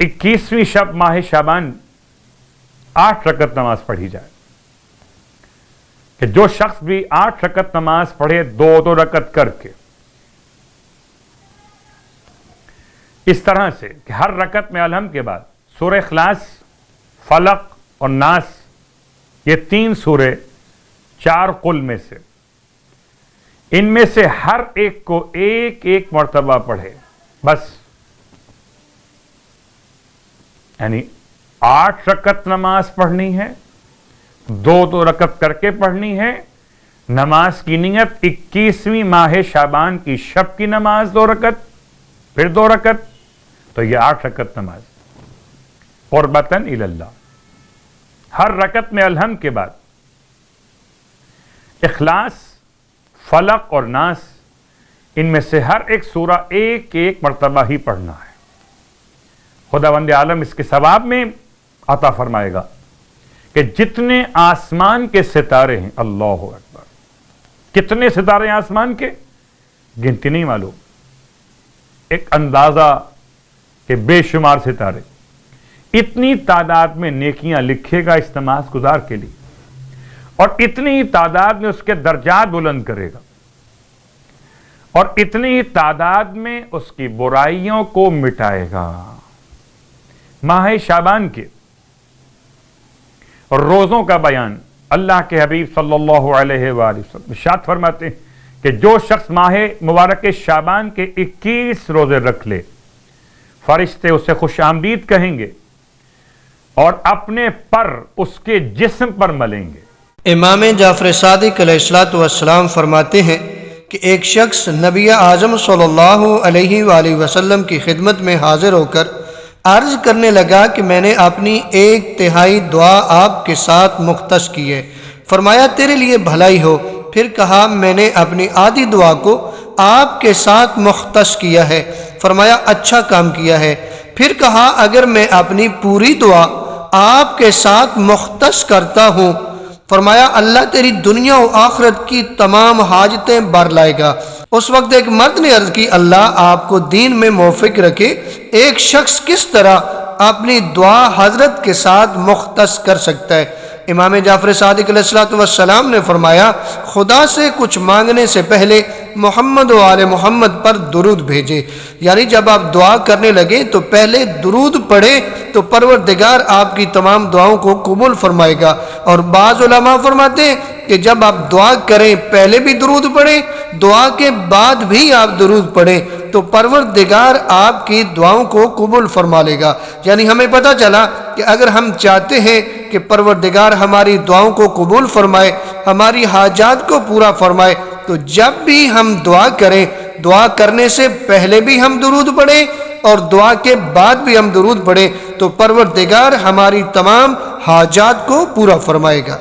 21ویں شب ماہ شعبان 8 رکعت نماز پڑھی جائے، کہ جو شخص بھی 8 رکعت نماز پڑھے 2 رکعت کر کے، اس طرح سے کہ ہر رکعت میں الحمد کے بعد سورہ اخلاص، فلق اور ناس، یہ 3 سورے 4 قل میں سے، ان میں سے ہر ایک کو ایک مرتبہ پڑھے بس، یعنی 8 رکعت نماز پڑھنی ہے، 2 رکعت کر کے پڑھنی ہے، نماز کی نیت 21ویں ماہ شعبان کی شب کی نماز 2 رکعت، پھر 2 رکعت، تو یہ 8 رکعت نماز قربتاً الی اللہ۔ ہر رکعت میں الحمد کے بعد اخلاص، فلق اور ناس، ان میں سے ہر ایک سورہ ایک مرتبہ ہی پڑھنا ہے۔ خداوند عالم اس کے ثواب میں عطا فرمائے گا کہ جتنے آسمان کے ستارے ہیں، اللہ اکبر، کتنے ستارے ہیں آسمان کے، گنتی نہیں معلوم، ایک اندازہ کہ بے شمار ستارے، اتنی تعداد میں نیکیاں لکھے گا اس نماز گزار کے لیے، اور اتنی ہی تعداد میں اس کے درجات بلند کرے گا، اور اتنی ہی تعداد میں اس کی برائیوں کو مٹائے گا۔ ماہ شعبان کے روزوں کا بیان اللہ کے حبیب صلی اللہ علیہ وآلہ وسلم ارشاد فرماتے ہیں کہ جو شخص ماہ مبارک شعبان کے 21 روزے رکھ لے، فرشتے اسے خوش آمدید کہیں گے اور اپنے پر اس کے جسم پر ملیں گے۔ امام جعفر صادق علیہ السلام فرماتے ہیں کہ ایک شخص نبی اعظم صلی اللہ علیہ وآلہ وسلم کی خدمت میں حاضر ہو کر عرض کرنے لگا کہ میں نے اپنی 1/3 دعا آپ کے ساتھ مختص کی ہے۔ فرمایا تیرے لیے بھلائی ہو۔ پھر کہا میں نے اپنی آدھی دعا کو آپ کے ساتھ مختص کیا ہے۔ فرمایا اچھا کام کیا ہے۔ پھر کہا اگر میں اپنی پوری دعا آپ کے ساتھ مختص کرتا ہوں، فرمایا اللہ تیری دنیا و آخرت کی تمام حاجتیں بھر لائے گا۔ اس وقت ایک مرد نے عرض کی اللہ آپ کو دین میں موفق رکھے، ایک شخص کس طرح اپنی دعا حضرت کے ساتھ مختص کر سکتا ہے؟ امام جعفر صادق علیہ السلام نے فرمایا خدا سے کچھ مانگنے سے پہلے محمد و آل محمد پر درود بھیجے، یعنی جب آپ دعا کرنے لگے تو پہلے درود پڑھے تو پروردگار آپ کی تمام دعاؤں کو قبول فرمائے گا۔ اور بعض علماء فرماتے ہیں کہ جب آپ دعا کریں پہلے بھی درود پڑھیں، دعا کے بعد بھی آپ درود پڑھیں تو پروردگار آپ کی دعاؤں کو قبول فرما لے گا۔ یعنی ہمیں پتہ چلا کہ اگر ہم چاہتے ہیں کہ پروردگار ہماری دعاؤں کو قبول فرمائے، ہماری حاجات کو پورا فرمائے، تو جب بھی ہم دعا کریں، دعا کرنے سے پہلے بھی ہم درود پڑھیں اور دعا کے بعد بھی ہم درود پڑھیں تو پروردگار ہماری تمام حاجات کو پورا فرمائے گا۔